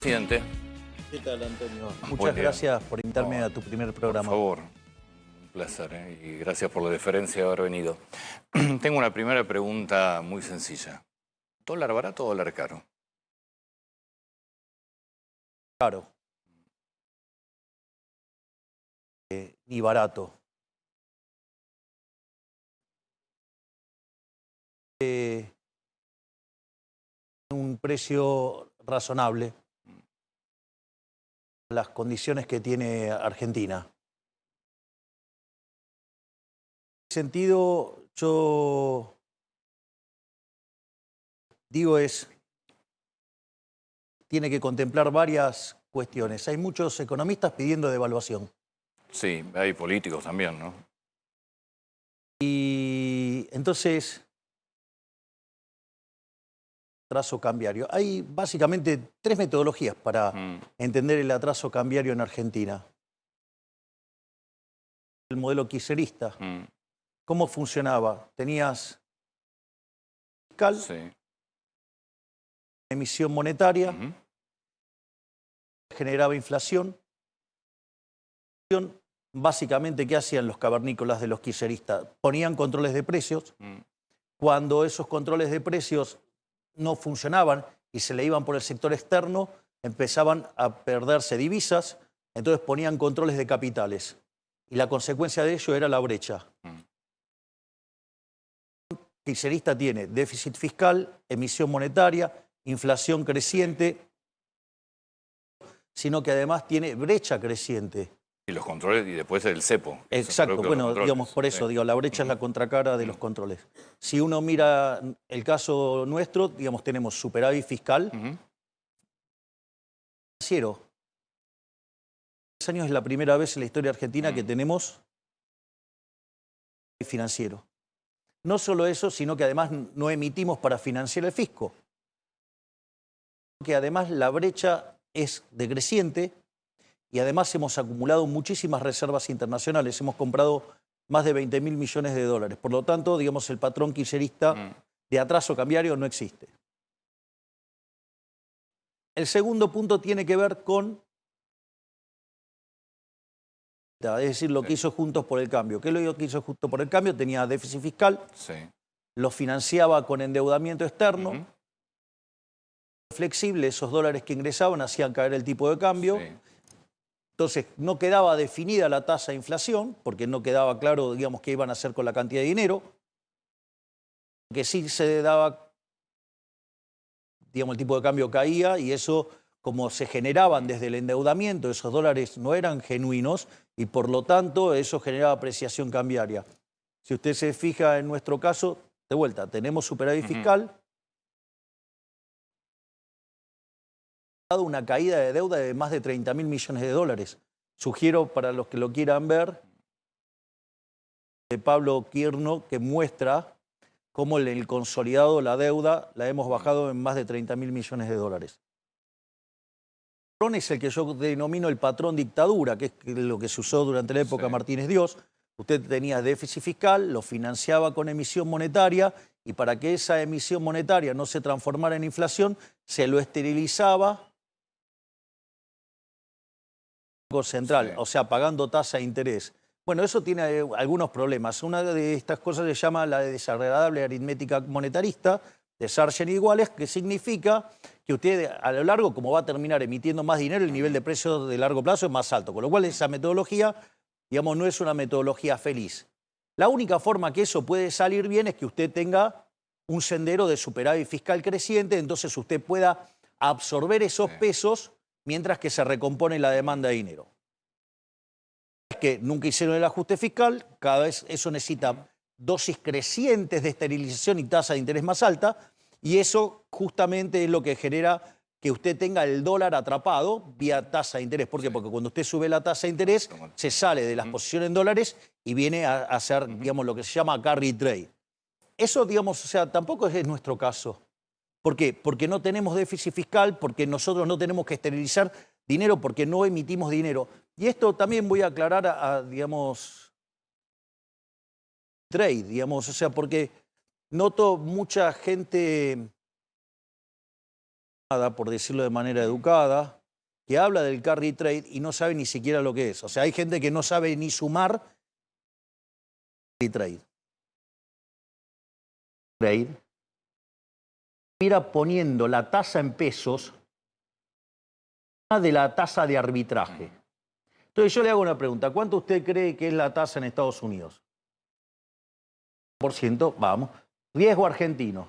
Presidente. ¿Qué tal, Antonio? Buen Muchas día. gracias por invitarme a tu primer Por programa. favor, un placer, y gracias por la deferencia de haber venido. Tengo una primera pregunta muy sencilla. ¿Dólar barato o dólar caro? Caro. Ni barato. Un precio razonable. Las condiciones que tiene Argentina. En ese sentido, yo digo tiene que contemplar varias cuestiones. Hay muchos economistas pidiendo devaluación. Sí, hay políticos también, ¿no? Y entonces, atraso cambiario. Hay básicamente tres metodologías para entender el atraso cambiario en Argentina. El modelo kirchnerista. ¿Cómo funcionaba? Tenías fiscal, Sí. emisión monetaria, generaba inflación. Básicamente, ¿qué hacían los cavernícolas de los kirchneristas? Ponían controles de precios. Cuando esos controles de precios no funcionaban y se le iban por el sector externo, empezaban a perderse divisas, entonces ponían controles de capitales. Y la consecuencia de ello era la brecha. El kirchnerista tiene déficit fiscal, emisión monetaria, inflación creciente, sino que además tiene brecha creciente. Y los controles, y después el cepo. Exacto, bueno, digamos, por eso, digo, la brecha es la contracara de los controles. Si uno mira el caso nuestro, digamos, tenemos superávit fiscal, financiero. 10 años es la primera vez en la historia argentina que tenemos financiero. No solo eso, sino que además no emitimos para financiar el fisco. Que además la brecha es decreciente y además hemos acumulado muchísimas reservas internacionales. Hemos comprado más de 20.000 millones de dólares. Por lo tanto, digamos, el patrón kirchnerista de atraso cambiario no existe. El segundo punto tiene que ver con, es decir, lo que hizo Juntos por el Cambio. ¿Qué es lo que hizo Juntos por el Cambio? Tenía déficit fiscal, lo financiaba con endeudamiento externo, flexible, esos dólares que ingresaban hacían caer el tipo de cambio. Entonces, no quedaba definida la tasa de inflación, porque no quedaba claro, digamos, qué iban a hacer con la cantidad de dinero. Que sí se daba, digamos, el tipo de cambio caía y eso, como se generaban desde el endeudamiento, esos dólares no eran genuinos y por lo tanto eso generaba apreciación cambiaria. Si usted se fija en nuestro caso, de vuelta, tenemos superávit fiscal, una caída de deuda de más de 30.000 millones de dólares. Sugiero para los que lo quieran ver, de Pablo Quirno, que muestra cómo en el consolidado la deuda la hemos bajado en más de 30.000 millones de dólares. El patrón es el que yo denomino el patrón dictadura, que es lo que se usó durante la época Martínez Dios. Usted tenía déficit fiscal, lo financiaba con emisión monetaria y para que esa emisión monetaria no se transformara en inflación, se lo esterilizaba Banco Central, o sea, pagando tasa de interés. Bueno, eso tiene algunos problemas. Una de estas cosas se llama la desagradable aritmética monetarista de Sargent y Wallace, que significa que usted a lo largo, como va a terminar emitiendo más dinero, el nivel de precios de largo plazo es más alto. Con lo cual esa metodología, digamos, no es una metodología feliz. La única forma que eso puede salir bien es que usted tenga un sendero de superávit fiscal creciente, entonces usted pueda absorber esos pesos mientras que se recompone la demanda de dinero. Es que nunca hicieron el ajuste fiscal, cada vez eso necesita dosis crecientes de esterilización y tasa de interés más alta, y eso justamente es lo que genera que usted tenga el dólar atrapado vía tasa de interés. ¿Por qué? Porque cuando usted sube la tasa de interés, se sale de las posiciones en dólares y viene a hacer, digamos, lo que se llama carry trade. Eso, digamos, o sea, tampoco es nuestro caso. ¿Por qué? Porque no tenemos déficit fiscal, porque nosotros no tenemos que esterilizar dinero, porque no emitimos dinero. Y esto también voy a aclarar digamos, trade, digamos, o sea, porque noto mucha gente por decirlo de manera educada, que habla del carry trade y no sabe ni siquiera lo que es. O sea, hay gente que no sabe ni sumar carry trade. Mira poniendo la tasa en pesos de la tasa de arbitraje. Entonces yo le hago una pregunta. ¿Cuánto usted cree que es la tasa en Estados Unidos? %, vamos. Riesgo argentino.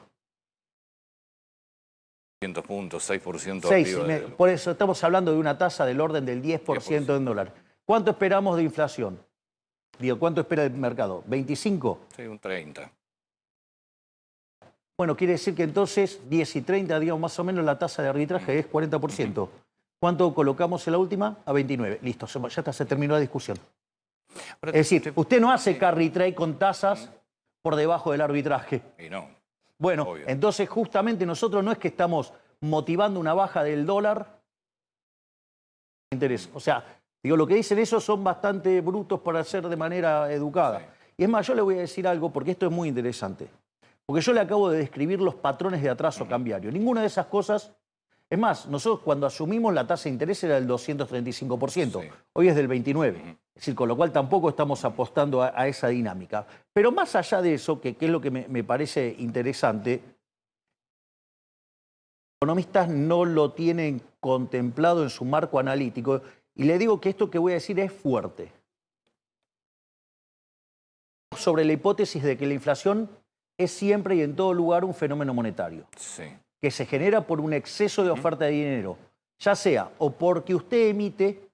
100 puntos, 6% 6, arriba. por eso estamos hablando de una tasa del orden del 10% en dólar. ¿Cuánto esperamos de inflación? Digo, ¿cuánto espera el mercado? ¿25? Sí, un 30. Bueno, quiere decir que entonces 10 y 30, digamos, más o menos la tasa de arbitraje es 40%. ¿Cuánto colocamos en la última? A 29. Listo, ya está, se terminó la discusión. Es decir, usted no hace carry trade con tasas por debajo del arbitraje. Y no. Bueno, Obvio. entonces justamente nosotros no es que estamos motivando una baja del dólar. O sea, digo, lo que dicen esos son bastante brutos para hacer de manera educada. Sí. Y es más, yo le voy a decir algo porque esto es muy interesante. Porque yo le acabo de describir los patrones de atraso cambiario. Ninguna de esas cosas... Es más, nosotros cuando asumimos la tasa de interés era del 235%, Sí. hoy es del 29%. Es decir, con lo cual tampoco estamos apostando a esa dinámica. Pero más allá de eso, que es lo que me parece interesante, los economistas no lo tienen contemplado en su marco analítico. Y le digo que esto que voy a decir es fuerte. Sobre la hipótesis de que la inflación es siempre y en todo lugar un fenómeno monetario. Sí. Que se genera por un exceso de oferta de dinero, ya sea o porque usted emite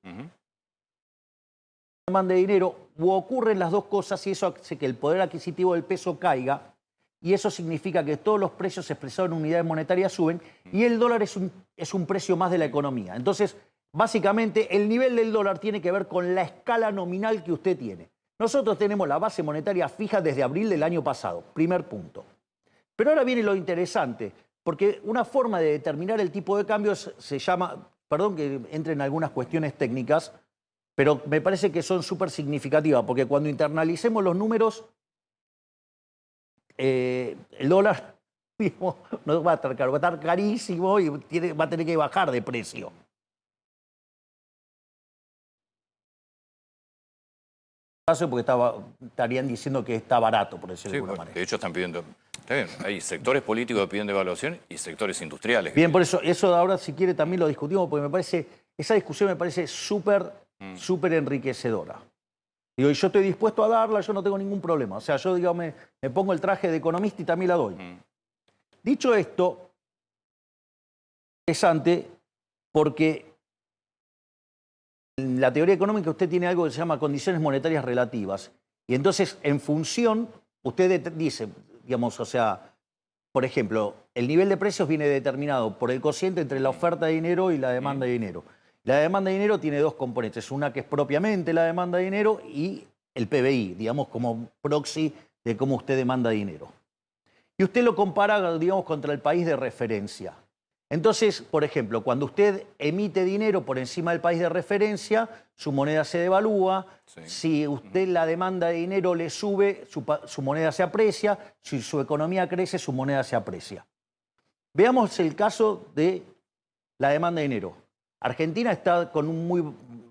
demanda de dinero, o ocurren las dos cosas y eso hace que el poder adquisitivo del peso caiga, y eso significa que todos los precios expresados en unidades monetarias suben, y el dólar es un precio más de la economía. Entonces, básicamente, el nivel del dólar tiene que ver con la escala nominal que usted tiene. Nosotros tenemos la base monetaria fija desde abril del año pasado, primer punto. Pero ahora viene lo interesante. Porque una forma de determinar el tipo de cambio se llama, perdón que entre en algunas cuestiones técnicas, pero me parece que son súper significativas, porque cuando internalicemos los números, el dólar digamos, no va a estar caro, va a estar carísimo y va a tener que bajar de precio. Porque estarían diciendo que está barato, por decirlo de alguna manera. De hecho están pidiendo... Está bien, hay sectores políticos que piden devaluación y sectores industriales. Bien, por eso ahora si quiere también lo discutimos, porque me parece, esa discusión me parece súper enriquecedora. Digo, y yo estoy dispuesto a darla, yo no tengo ningún problema. O sea, yo digo, me pongo el traje de economista y también la doy. Dicho esto, es interesante porque en la teoría económica usted tiene algo que se llama condiciones monetarias relativas. Y entonces, en función, usted dice, digamos, o sea, por ejemplo, el nivel de precios viene determinado por el cociente entre la oferta de dinero y la demanda de dinero. La demanda de dinero tiene dos componentes, una que es propiamente la demanda de dinero y el PBI, digamos, como proxy de cómo usted demanda dinero. Y usted lo compara, digamos, contra el país de referencia. Entonces, por ejemplo, cuando usted emite dinero por encima del país de referencia, su moneda se devalúa. Sí. Si usted la demanda de dinero le sube, su moneda se aprecia. Si su economía crece, su moneda se aprecia. Veamos el caso de la demanda de dinero. Argentina está con un muy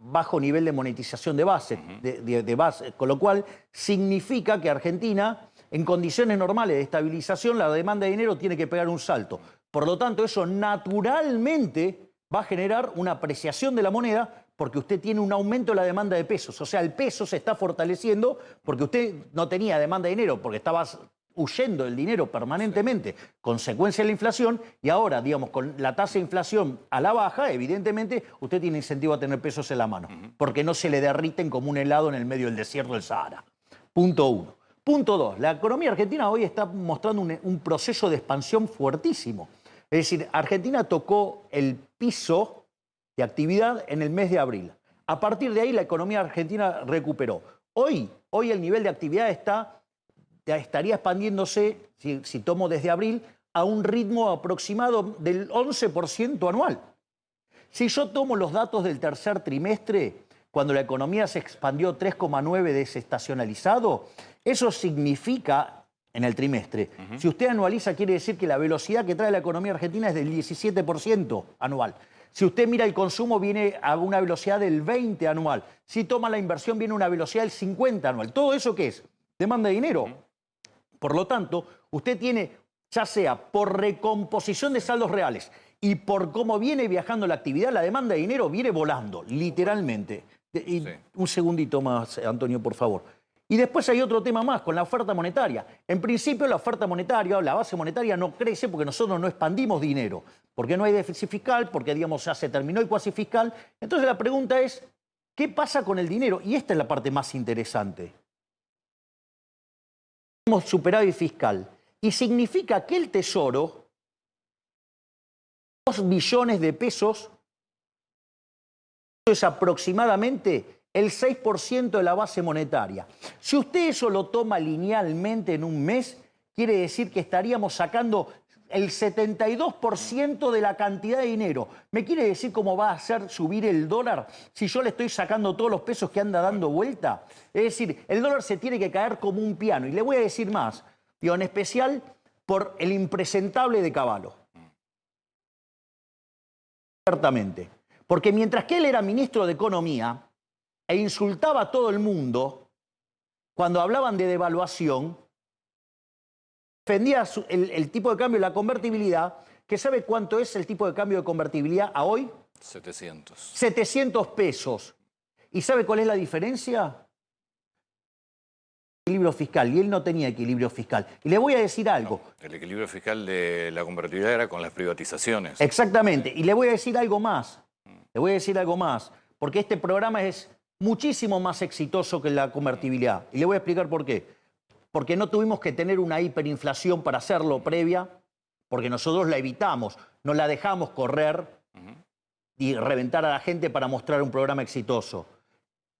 bajo nivel de monetización de base, de base, con lo cual significa que Argentina, en condiciones normales de estabilización, la demanda de dinero tiene que pegar un salto. Por lo tanto, eso naturalmente va a generar una apreciación de la moneda porque usted tiene un aumento de la demanda de pesos. O sea, el peso se está fortaleciendo porque usted no tenía demanda de dinero, porque estaba huyendo del dinero permanentemente, consecuencia de la inflación, y ahora, digamos, con la tasa de inflación a la baja, evidentemente, usted tiene incentivo a tener pesos en la mano, porque no se le derriten como un helado en el medio del desierto del Sahara. Punto uno. Punto dos, la economía argentina hoy está mostrando un proceso de expansión fuertísimo. Es decir, Argentina tocó el piso de actividad en el mes de abril. A partir de ahí la economía argentina recuperó. Hoy el nivel de actividad estaría expandiéndose, si tomo desde abril, a un ritmo aproximado del 11% anual. Si yo tomo los datos del tercer trimestre, cuando la economía se expandió 3,9 desestacionalizado, eso significa, en el trimestre. Si usted anualiza, quiere decir que la velocidad que trae la economía argentina es del 17% anual. Si usted mira el consumo, viene a una velocidad del 20 anual. Si toma la inversión, viene a una velocidad del 50 anual. ¿Todo eso qué es? Demanda de dinero. Por lo tanto, usted tiene, ya sea por recomposición de saldos reales y por cómo viene viajando la actividad, la demanda de dinero viene volando, literalmente. Y Sí. un segundito más, Antonio, por favor. Y después hay otro tema más, con la oferta monetaria. En principio, la oferta monetaria o la base monetaria no crece porque nosotros no expandimos dinero, porque no hay déficit fiscal, porque, digamos, ya se terminó el cuasi fiscal. Entonces, la pregunta es, ¿qué pasa con el dinero? Y esta es la parte más interesante. Tenemos superávit fiscal. Y significa que el Tesoro, 2 billones de pesos, es aproximadamente el 6% de la base monetaria. Si usted eso lo toma linealmente en un mes, quiere decir que estaríamos sacando el 72% de la cantidad de dinero. ¿Me quiere decir cómo va a hacer subir el dólar si yo le estoy sacando todos los pesos que anda dando vuelta? Es decir, el dólar se tiene que caer como un piano. Y le voy a decir más, digo, en especial por el impresentable de Cavallo. Ciertamente. Porque mientras que él era ministro de Economía e insultaba a todo el mundo, cuando hablaban de devaluación, defendía el tipo de cambio y la convertibilidad, que ¿sabe cuánto es el tipo de cambio de convertibilidad a hoy? 700. 700 pesos. ¿Y sabe cuál es la diferencia? Equilibrio fiscal. Y él no tenía equilibrio fiscal. Y le voy a decir algo. No, el equilibrio fiscal de la convertibilidad era con las privatizaciones. Exactamente. Y le voy a decir algo más. Le voy a decir algo más. Porque este programa es muchísimo más exitoso que la convertibilidad. Y le voy a explicar por qué. Porque no tuvimos que tener una hiperinflación para hacerlo previa, porque nosotros la evitamos, no la dejamos correr y reventar a la gente para mostrar un programa exitoso.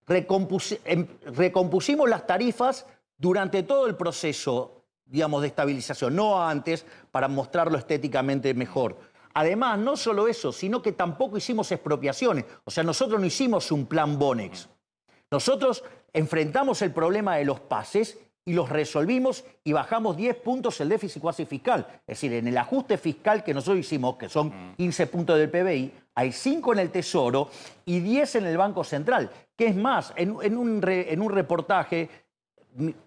Recompusimos las tarifas durante todo el proceso, digamos, de estabilización, no antes, para mostrarlo estéticamente mejor. Además, no solo eso, sino que tampoco hicimos expropiaciones. O sea, nosotros no hicimos un plan Bonex. Nosotros enfrentamos el problema de los pases y los resolvimos y bajamos 10 puntos el déficit cuasi fiscal. Es decir, en el ajuste fiscal que nosotros hicimos, que son 15 puntos del PBI, hay 5 en el Tesoro y 10 en el Banco Central. Que es más, en un reportaje,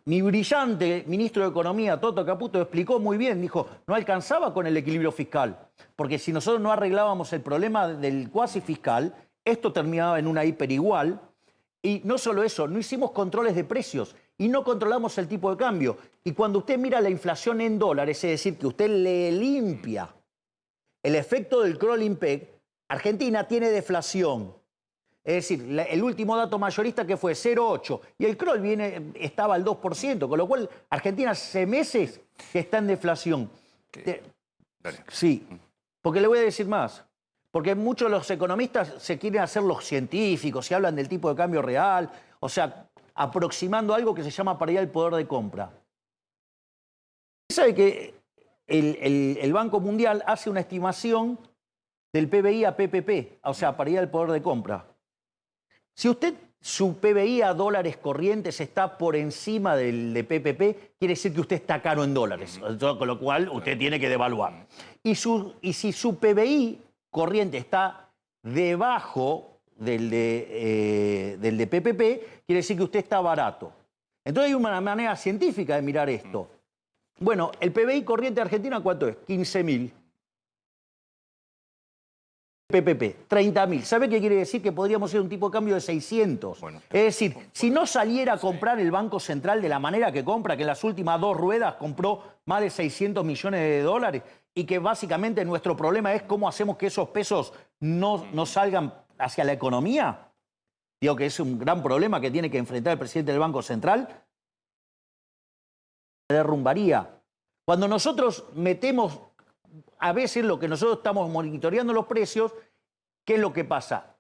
mi brillante ministro de Economía, Toto Caputo, explicó muy bien, dijo, no alcanzaba con el equilibrio fiscal, porque si nosotros no arreglábamos el problema del cuasi fiscal, esto terminaba en una hiper igual. Y no solo eso, no hicimos controles de precios y no controlamos el tipo de cambio. Y cuando usted mira la inflación en dólares, es decir, que usted le limpia el efecto del crawling peg, Argentina tiene deflación. Es decir, el último dato mayorista que fue 0,8 y el crawl estaba al 2%, con lo cual Argentina hace meses que está en deflación. Dale. Sí, porque le voy a decir más. Porque muchos de los economistas se quieren hacer los científicos y hablan del tipo de cambio real, o sea, aproximando algo que se llama paridad del poder de compra. ¿Sabe que el Banco Mundial hace una estimación del PBI a PPP, o sea, paridad del poder de compra? Si usted, su PBI a dólares corrientes está por encima del de PPP, quiere decir que usted está caro en dólares, con lo cual usted tiene que devaluar. Y si su PBI corriente está debajo del de PPP, quiere decir que usted está barato. Entonces hay una manera científica de mirar esto. Bueno, el PBI corriente argentina, ¿cuánto es? 15.000. PPP, 30.000. ¿Sabe qué quiere decir? Que podríamos ser un tipo de cambio de 600. Bueno, es decir, si no saliera a comprar el Banco Central de la manera que compra, que en las últimas 2 ruedas compró más de 600 millones de dólares, y que básicamente nuestro problema es cómo hacemos que esos pesos no salgan hacia la economía. Digo que es un gran problema que tiene que enfrentar el presidente del Banco Central. Se derrumbaría. Cuando nosotros metemos a veces lo que nosotros estamos monitoreando los precios, ¿qué es lo que pasa?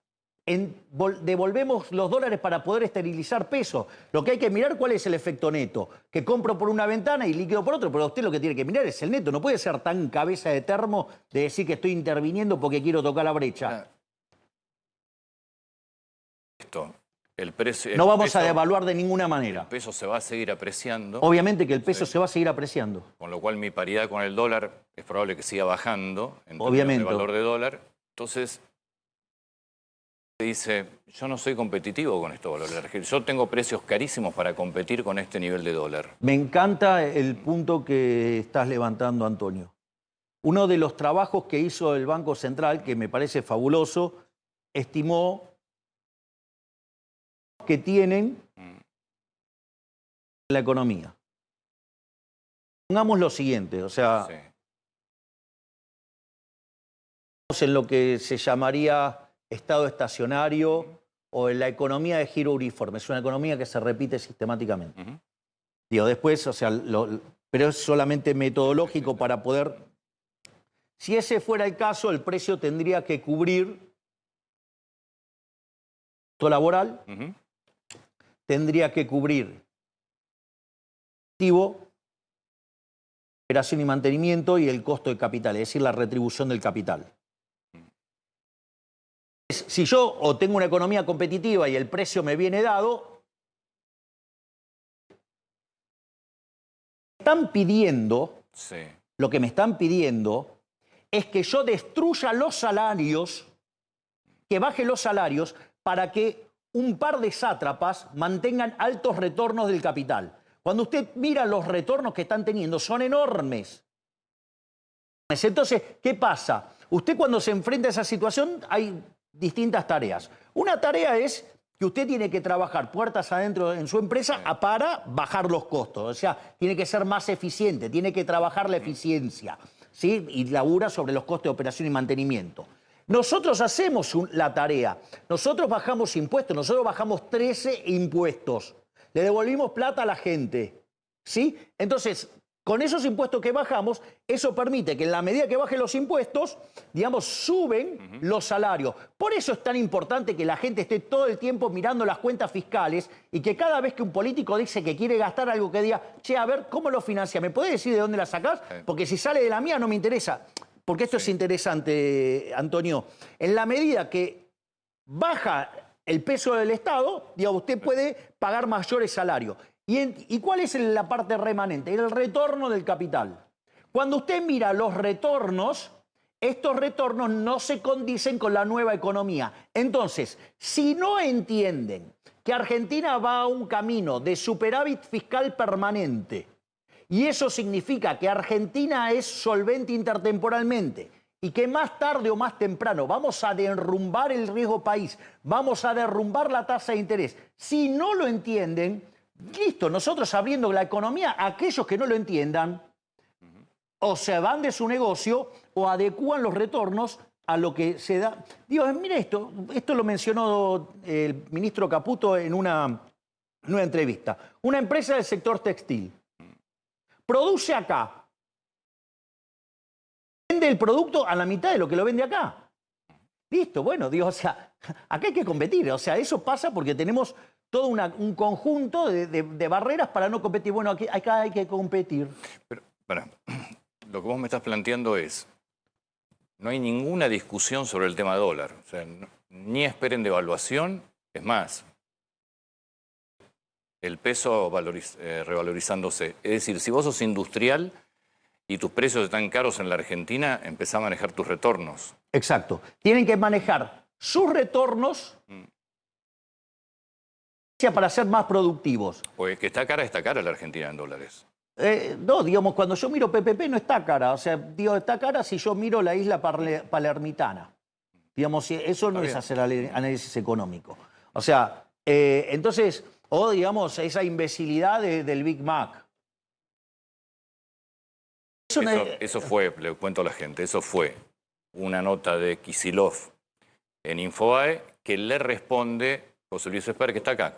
Devolvemos los dólares para poder esterilizar pesos. Lo que hay que mirar cuál es el efecto neto. Que compro por una ventana y liquido por otro, pero usted lo que tiene que mirar es el neto. No puede ser tan cabeza de termo de decir que estoy interviniendo porque quiero tocar la brecha. Esto, el precio... No vamos a devaluar de ninguna manera. El peso se va a seguir apreciando. Obviamente que el peso se va a seguir apreciando. Con lo cual mi paridad con el dólar es probable que siga bajando en términos de valor de dólar. Entonces, dice, yo no soy competitivo con estos valores. Yo tengo precios carísimos para competir con este nivel de dólar. Me encanta el punto que estás levantando, Antonio. Uno de los trabajos que hizo el Banco Central, que me parece fabuloso, estimó que tienen la economía. Pongamos lo siguiente, o sea, en lo que se llamaría estado estacionario o en la economía de giro uniforme. Es una economía que se repite sistemáticamente. Digo, después, o sea, pero es solamente metodológico para poder... Si ese fuera el caso, el precio tendría que cubrir el costo laboral, tendría que cubrir activo, operación y mantenimiento y el costo de capital, es decir, la retribución del capital. Si yo o tengo una economía competitiva y el precio me viene dado, están pidiendo, lo que me están pidiendo es que yo destruya los salarios, que baje los salarios para que un par de sátrapas mantengan altos retornos del capital. Cuando usted mira los retornos que están teniendo, son enormes. Entonces, ¿qué pasa? Usted cuando se enfrenta a esa situación hay distintas tareas. Una tarea es que usted tiene que trabajar puertas adentro en su empresa para bajar los costos. O sea, tiene que ser más eficiente, tiene que trabajar la eficiencia, ¿sí? Y labura sobre los costos de operación y mantenimiento. Nosotros hacemos la tarea. Nosotros bajamos impuestos, nosotros bajamos 13 impuestos. Le devolvimos plata a la gente, ¿sí? Entonces, con esos impuestos que bajamos, eso permite que en la medida que bajen los impuestos, digamos, suben los salarios. Por eso es tan importante que la gente esté todo el tiempo mirando las cuentas fiscales y que cada vez que un político dice que quiere gastar algo, que diga, che, a ver, ¿cómo lo financia? ¿Me podés decir de dónde la sacás? Porque si sale de la mía no me interesa. Porque esto es interesante, Antonio. En la medida que baja el peso del Estado, digamos, usted puede pagar mayores salarios. ¿Y cuál es la parte remanente? El retorno del capital. Cuando usted mira los retornos, estos retornos no se condicen con la nueva economía. Entonces, si no entienden que Argentina va a un camino de superávit fiscal permanente, y eso significa que Argentina es solvente intertemporalmente y que más tarde o más temprano vamos a derrumbar el riesgo país, vamos a derrumbar la tasa de interés. Si no lo entienden, listo, nosotros abriendo la economía, aquellos que no lo entiendan, o se van de su negocio o adecúan los retornos a lo que se da. Digo, mire esto lo mencionó el ministro Caputo en una entrevista. Una empresa del sector textil produce acá, vende el producto a la mitad de lo que lo vende acá. Listo, bueno, digo, o sea, acá hay que competir. O sea, eso pasa porque tenemos todo un conjunto de barreras para no competir. Bueno, acá hay que competir. Pero, lo que vos me estás planteando es, no hay ninguna discusión sobre el tema dólar. O sea, ni esperen devaluación, es más, el peso revalorizándose. Es decir, si vos sos industrial y tus precios están caros en la Argentina, empezá a manejar tus retornos. Exacto. Tienen que manejar sus retornos para ser más productivos. Porque que está cara la Argentina en dólares. No, digamos, cuando yo miro PPP no está cara. O sea, digo, está cara si yo miro la isla palermitana. Digamos, eso no es hacer análisis económico. O sea, entonces, o digamos, esa imbecilidad del Big Mac. Eso fue, le cuento a la gente, eso fue una nota de Kicillof en Infobae que le responde José Luis Esper, que está acá,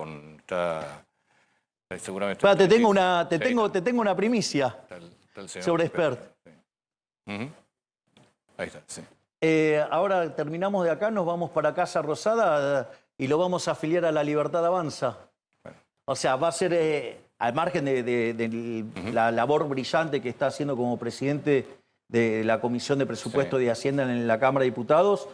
seguramente. Espera, te tengo una primicia sobre Esper. Sí. Ahí está, sí. Ahora terminamos de acá, nos vamos para Casa Rosada y lo vamos a afiliar a La Libertad Avanza. Bueno. O sea, va a ser, al margen de la labor brillante que está haciendo como presidente de la Comisión de Presupuesto y Hacienda en la Cámara de Diputados,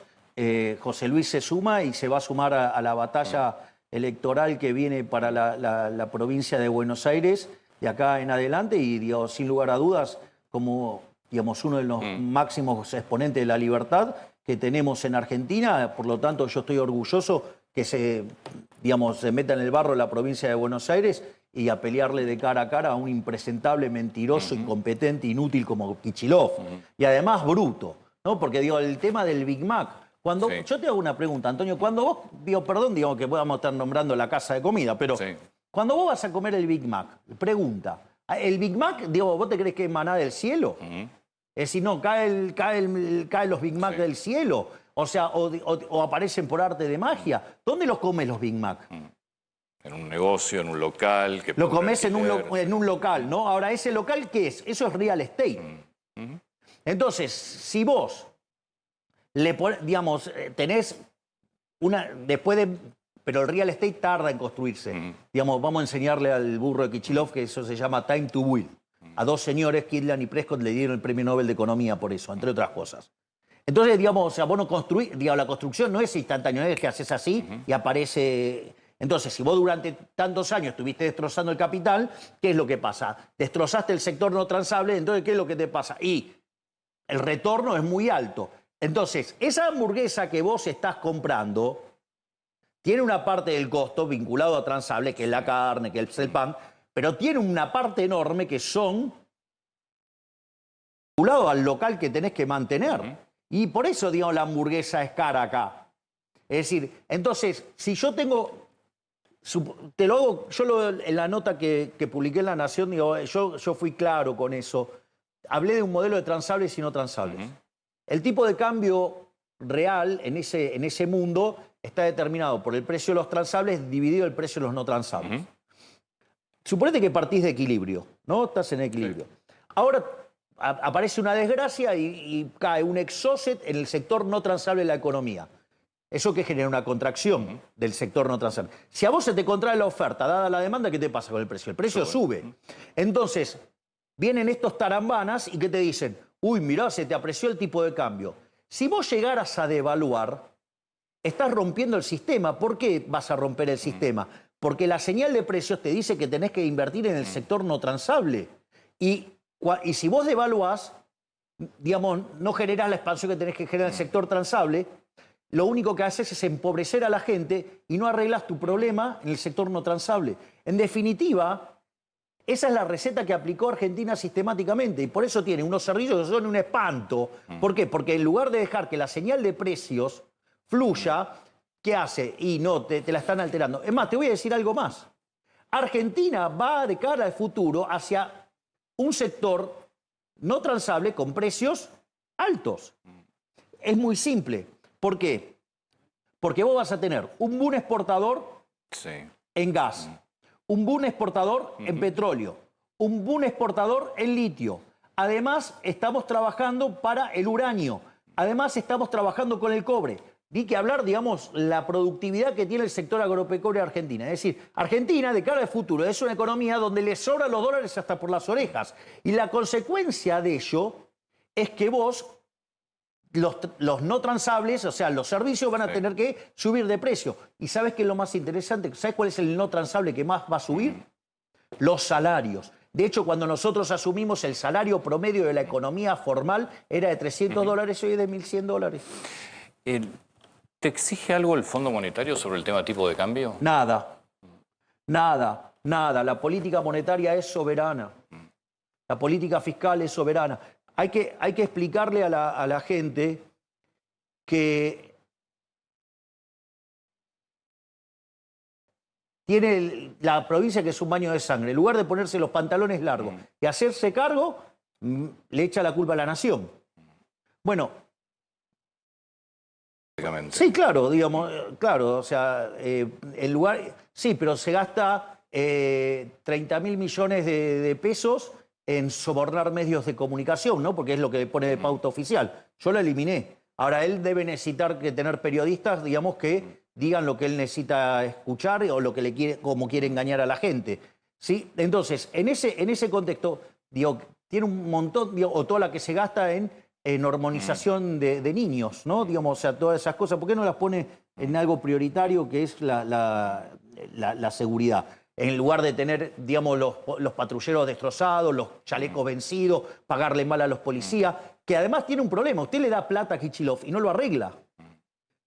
José Luis se suma y se va a sumar a la batalla electoral que viene para la provincia de Buenos Aires de acá en adelante y, digo, sin lugar a dudas, como, digamos, uno de los máximos exponentes de la libertad que tenemos en Argentina. Por lo tanto, yo estoy orgulloso que se meta en el barro la provincia de Buenos Aires y a pelearle de cara a cara a un impresentable, mentiroso, incompetente, inútil como Kicillof. Y además bruto, ¿no? Porque, digo, el tema del Big Mac. Cuando, yo te hago una pregunta, Antonio. Cuando vos, digo, perdón, digamos que podamos estar nombrando la casa de comida, pero cuando vos vas a comer el Big Mac, pregunta, ¿el Big Mac, digo, vos te crees que es maná del cielo? Es decir, no, caen los Big Mac del cielo. O sea, o aparecen por arte de magia. ¿Dónde los comes los Big Mac? En un negocio, en un local. Que lo comes en un local, ¿no? Ahora, ¿ese local qué es? Eso es real estate. Entonces, si vos tenés una... Pero el real estate tarda en construirse. Digamos, vamos a enseñarle al burro de Kicillof que eso se llama time to will. A dos señores, Kirtland y Prescott, le dieron el premio Nobel de Economía por eso, entre otras cosas. Entonces, digamos, o sea, vos no construís, digamos, la construcción no es instantánea, no es que haces así y aparece... Entonces, si vos durante tantos años estuviste destrozando el capital, ¿qué es lo que pasa? Destrozaste el sector no transable, entonces, ¿qué es lo que te pasa? Y el retorno es muy alto. Entonces, esa hamburguesa que vos estás comprando tiene una parte del costo vinculado a transable, que es la carne, que es el pan, pero tiene una parte enorme que son vinculado al local que tenés que mantener. Y por eso, digamos, la hamburguesa es cara acá. Es decir, entonces, si yo tengo... Te lo hago, en la nota que publiqué en La Nación, digo, yo fui claro con eso. Hablé de un modelo de transables y no transables. El tipo de cambio real en ese mundo está determinado por el precio de los transables dividido el precio de los no transables. Suponete que partís de equilibrio, ¿no? Estás en equilibrio. Ahora aparece una desgracia y cae un exocet en el sector no transable de la economía. Eso que genera una contracción del sector no transable. Si a vos se te contrae la oferta, dada la demanda, ¿qué te pasa con el precio? El precio sube. Entonces, vienen estos tarambanas y que te dicen, uy, mirá, se te apreció el tipo de cambio. Si vos llegaras a devaluar, estás rompiendo el sistema. ¿Por qué vas a romper el sistema? Porque la señal de precios te dice que tenés que invertir en el sector no transable. Y si vos devaluás, digamos, no generás la expansión que tenés que generar en el sector transable, lo único que haces es empobrecer a la gente y no arreglas tu problema en el sector no transable. En definitiva, esa es la receta que aplicó Argentina sistemáticamente y por eso tiene unos cerrillos que son un espanto. ¿Por qué? Porque en lugar de dejar que la señal de precios fluya, ¿qué hace? Y no, te la están alterando. Es más, te voy a decir algo más. Argentina va de cara al futuro hacia un sector no transable con precios altos. Es muy simple. ¿Por qué? Porque vos vas a tener un boom exportador en gas, un boom exportador en petróleo, un boom exportador en litio. Además, estamos trabajando para el uranio. Además, estamos trabajando con el cobre. Ni que hablar, digamos, la productividad que tiene el sector agropecuario de Argentina. Es decir, Argentina, de cara al futuro, es una economía donde le sobran los dólares hasta por las orejas. Y la consecuencia de ello es que vos... Los no transables, o sea, los servicios van a tener que subir de precio. ¿Y sabes qué es lo más interesante? ¿Sabes cuál es el no transable que más va a subir? Los salarios. De hecho, cuando nosotros asumimos el salario promedio de la economía formal era de 300 dólares, hoy es de 1.100 dólares. ¿Te exige algo el Fondo Monetario sobre el tema tipo de cambio? Nada. Nada. Nada. La política monetaria es soberana. La política fiscal es soberana. Hay que explicarle a la gente que tiene la provincia que es un baño de sangre. En lugar de ponerse los pantalones largos y hacerse cargo, le echa la culpa a la nación. Bueno, sí, claro, digamos, claro, o sea, en lugar, sí, pero se gasta 30.000 millones de pesos en sobornar medios de comunicación, ¿no? Porque es lo que le pone de pauta oficial. Yo lo eliminé. Ahora, él debe necesitar que tener periodistas, digamos, que digan lo que él necesita escuchar o lo que le quiere, como quiere engañar a la gente. ¿Sí? Entonces, en ese contexto, digo, tiene un montón, digo, o toda la que se gasta en en hormonización de niños, ¿no? Digamos, o sea, todas esas cosas. ¿Por qué no las pone en algo prioritario que es la seguridad? En lugar de tener, digamos, los patrulleros destrozados, los chalecos vencidos, pagarle mal a los policías, que además tiene un problema. Usted le da plata a Kicillof y no lo arregla.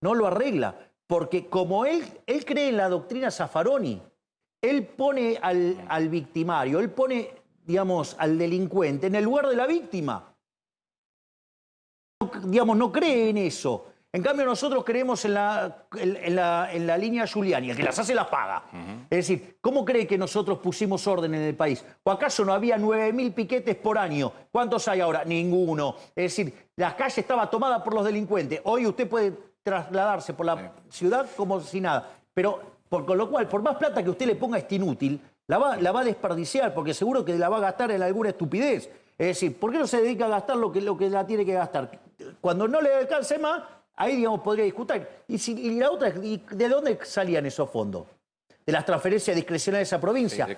No lo arregla. Porque como él cree en la doctrina Zaffaroni, él pone al victimario, él pone, digamos, al delincuente en el lugar de la víctima. Digamos, no cree en eso. En cambio, nosotros creemos en la línea Giuliani, el que las hace las paga. Es decir, ¿cómo cree que nosotros pusimos orden en el país? ¿O acaso no había 9.000 piquetes por año? ¿Cuántos hay ahora? Ninguno. Es decir, la calle estaba tomada por los delincuentes. Hoy usted puede trasladarse por la ciudad como si nada. Pero, con lo cual, por más plata que usted le ponga a este inútil, la va a desperdiciar, porque seguro que la va a gastar en alguna estupidez. Es decir, ¿por qué no se dedica a gastar lo que la tiene que gastar? Cuando no le alcance más, ahí, digamos, podría discutir. Y la otra, ¿de dónde salían esos fondos? De las transferencias discrecionales a provincia. Sí,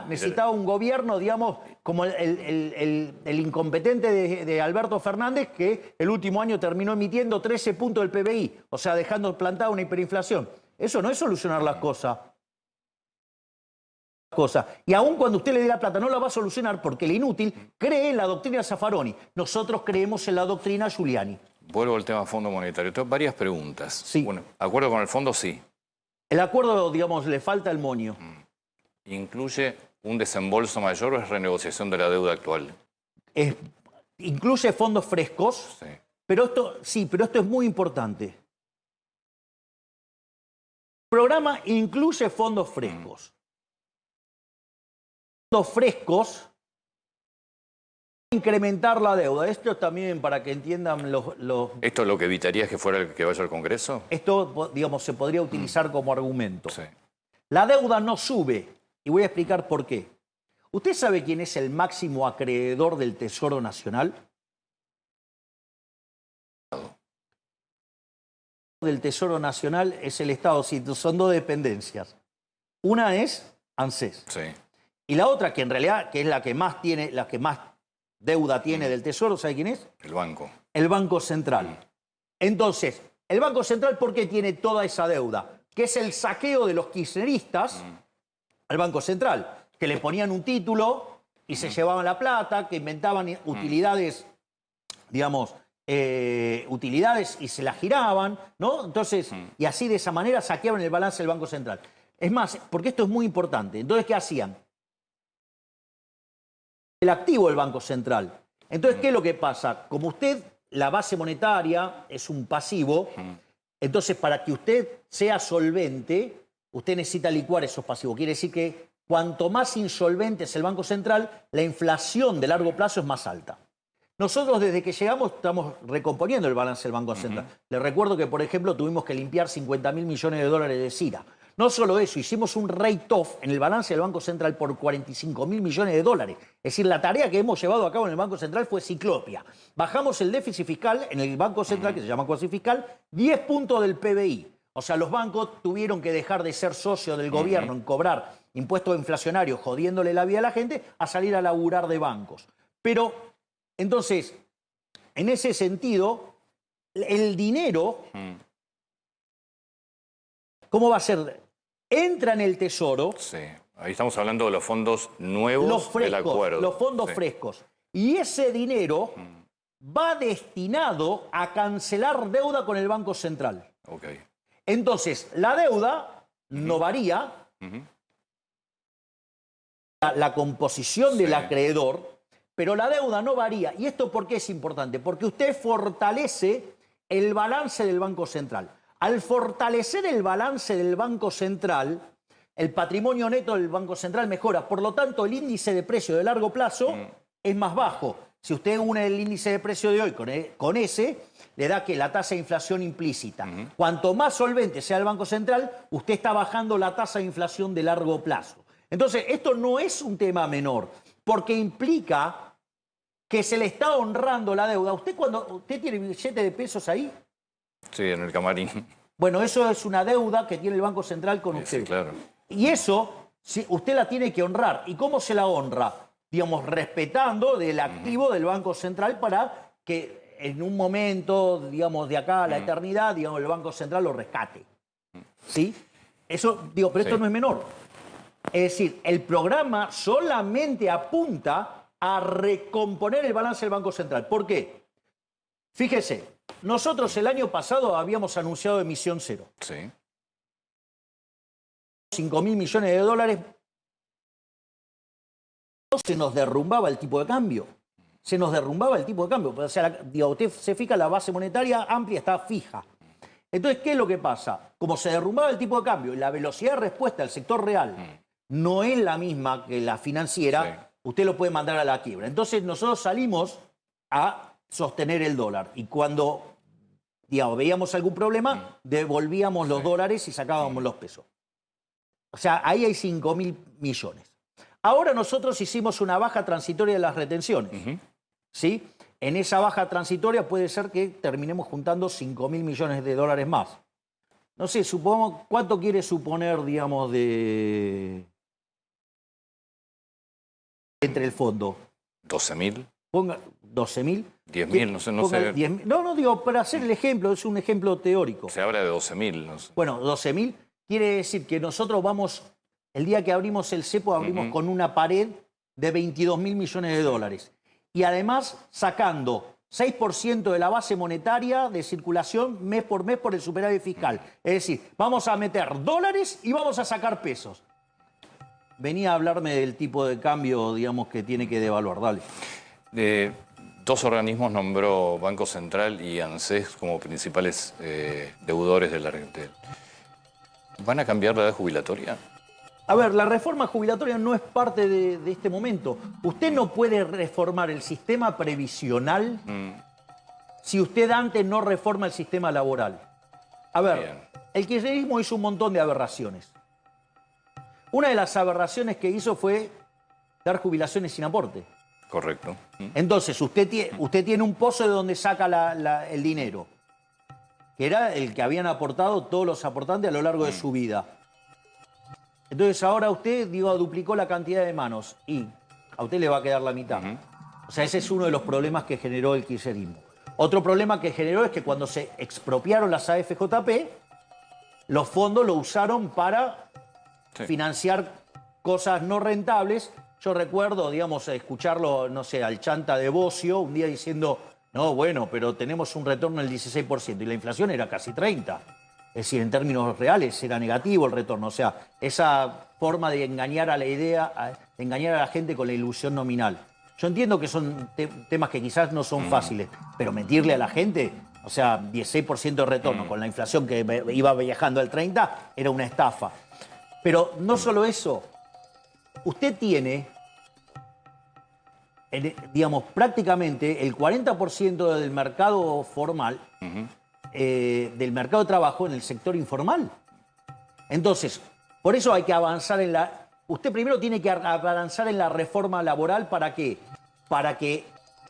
Necesitaba un gobierno, digamos, como el incompetente de Alberto Fernández, que el último año terminó emitiendo 13 puntos del PBI, o sea, dejando plantada una hiperinflación. Eso no es solucionar las cosas. Y aun cuando usted le dé la plata, no la va a solucionar porque el inútil cree en la doctrina Zaffaroni. Nosotros creemos en la doctrina Giuliani. Vuelvo al tema Fondo Monetario. Tengo varias preguntas. Sí. Bueno, acuerdo con el fondo, sí. El acuerdo, digamos, le falta el moño. ¿Incluye un desembolso mayor o es renegociación de la deuda actual? Incluye fondos frescos, Sí. pero esto es muy importante. El programa incluye fondos frescos. Fondos frescos, incrementar la deuda. Esto también para que entiendan ¿Esto es lo que evitaría que fuera el que vaya al Congreso? Esto, digamos, se podría utilizar como argumento. Sí. La deuda no sube, y voy a explicar por qué. ¿Usted sabe quién es el máximo acreedor del Tesoro Nacional? Del Tesoro Nacional es el Estado, sí, son dos dependencias. Una es ANSES. Sí. Y la otra, que en realidad que es la que más deuda tiene del Tesoro, ¿sabe quién es? El banco. El Banco Central. Entonces, el Banco Central, ¿por qué tiene toda esa deuda? Que es el saqueo de los kirchneristas al Banco Central, que le ponían un título y se llevaban la plata, que inventaban utilidades, digamos, utilidades y se la giraban, ¿no? Entonces, y así de esa manera saqueaban el balance del Banco Central. Es más, porque esto es muy importante. Entonces, ¿qué hacían? El activo del Banco Central. Entonces, ¿qué es lo que pasa? Como usted, la base monetaria es un pasivo, entonces para que usted sea solvente, usted necesita licuar esos pasivos. Quiere decir que cuanto más insolvente es el Banco Central, la inflación de largo plazo es más alta. Nosotros desde que llegamos estamos recomponiendo el balance del Banco Central. Les recuerdo que, por ejemplo, tuvimos que limpiar 50.000 millones de dólares de CIRA. No solo eso, hicimos un write-off en el balance del Banco Central por 45.000 millones de dólares. Es decir, la tarea que hemos llevado a cabo en el Banco Central fue ciclopia. Bajamos el déficit fiscal en el Banco Central, que se llama cuasi fiscal, 10 puntos del PBI. O sea, los bancos tuvieron que dejar de ser socios del gobierno en cobrar impuestos inflacionarios, jodiéndole la vida a la gente, a salir a laburar de bancos. Pero, entonces, en ese sentido, el dinero, ¿cómo va a ser? Entra en el Tesoro. Sí. Ahí estamos hablando de los fondos nuevos del acuerdo. Los fondos frescos. Y ese dinero va destinado a cancelar deuda con el Banco Central. Ok. Entonces, la deuda no varía. La composición del acreedor, pero la deuda no varía. ¿Y esto por qué es importante? Porque usted fortalece el balance del Banco Central. Al fortalecer el balance del Banco Central, el patrimonio neto del Banco Central mejora. Por lo tanto, el índice de precio de largo plazo es más bajo. Si usted une el índice de precio de hoy con ese, le da que la tasa de inflación implícita. Cuanto más solvente sea el Banco Central, usted está bajando la tasa de inflación de largo plazo. Entonces, esto no es un tema menor, porque implica que se le está honrando la deuda. ¿Usted tiene billete de pesos ahí? Sí, en el camarín. Bueno, eso es una deuda que tiene el Banco Central con usted. Sí, claro. Y eso, usted la tiene que honrar. ¿Y cómo se la honra? Digamos, respetando del activo del Banco Central para que en un momento, digamos, de acá a la eternidad, digamos, el Banco Central lo rescate. ¿Sí? Eso, digo, pero esto no es menor. Es decir, el programa solamente apunta a recomponer el balance del Banco Central. ¿Por qué? Fíjese, nosotros el año pasado habíamos anunciado emisión cero. Sí. 5.000 millones de dólares. Se nos derrumbaba el tipo de cambio. Se nos derrumbaba el tipo de cambio. O sea, digo, usted se fija, la base monetaria amplia está fija. Entonces, ¿qué es lo que pasa? Como se derrumbaba el tipo de cambio y la velocidad de respuesta del sector real no es la misma que la financiera, usted lo puede mandar a la quiebra. Entonces, nosotros salimos a sostener el dólar. Y cuando, digamos, veíamos algún problema, devolvíamos los dólares y sacábamos los pesos. O sea, ahí hay 5.000 millones. Ahora nosotros hicimos una baja transitoria de las retenciones. ¿Sí? En esa baja transitoria puede ser que terminemos juntando 5.000 millones de dólares más. No sé, supongamos, ¿cuánto quiere suponer, digamos, de... entre el fondo? 12.000. Ponga 12.000. 10.000, no sé, no sé. 10.000. No, digo, para hacer el ejemplo, es un ejemplo teórico. Se habla de 12.000, no sé. Bueno, 12.000 quiere decir que nosotros vamos, el día que abrimos el cepo, abrimos con una pared de 22.000 millones de dólares. Y además sacando 6% de la base monetaria de circulación mes por el superávit fiscal. Es decir, vamos a meter dólares y vamos a sacar pesos. Venía a hablarme del tipo de cambio, digamos, que tiene que devaluar. Dale. Dos organismos nombró Banco Central y ANSES como principales deudores de la Argentina. ¿Van a cambiar la edad jubilatoria? A ver, la reforma jubilatoria no es parte de este momento. Usted no puede reformar el sistema previsional si usted antes no reforma el sistema laboral. A ver, el kirchnerismo hizo un montón de aberraciones. Una de las aberraciones que hizo fue dar jubilaciones sin aporte. Correcto. Entonces, usted tiene un pozo de donde saca el dinero, que era el que habían aportado todos los aportantes a lo largo de su vida. Entonces ahora usted, digo, duplicó la cantidad de manos y a usted le va a quedar la mitad. O sea, ese es uno de los problemas que generó el kirchnerismo. Otro problema que generó es que cuando se expropiaron las AFJP, los fondos lo usaron para financiar cosas no rentables. Yo recuerdo, digamos, escucharlo, no sé, al chanta de Bocio un día diciendo, no, bueno, pero tenemos un retorno del 16% y la inflación era casi 30%. Es decir, en términos reales era negativo el retorno. O sea, esa forma de engañar a la idea, de engañar a la gente con la ilusión nominal. Yo entiendo que son temas que quizás no son fáciles, pero mentirle a la gente, o sea, 16% de retorno con la inflación que iba viajando al 30%, era una estafa. Pero no solo eso, usted tiene, digamos, prácticamente el 40% del mercado formal, del mercado de trabajo en el sector informal. Entonces, por eso hay que avanzar en la... Usted primero tiene que avanzar en la reforma laboral. ¿Para qué? Para que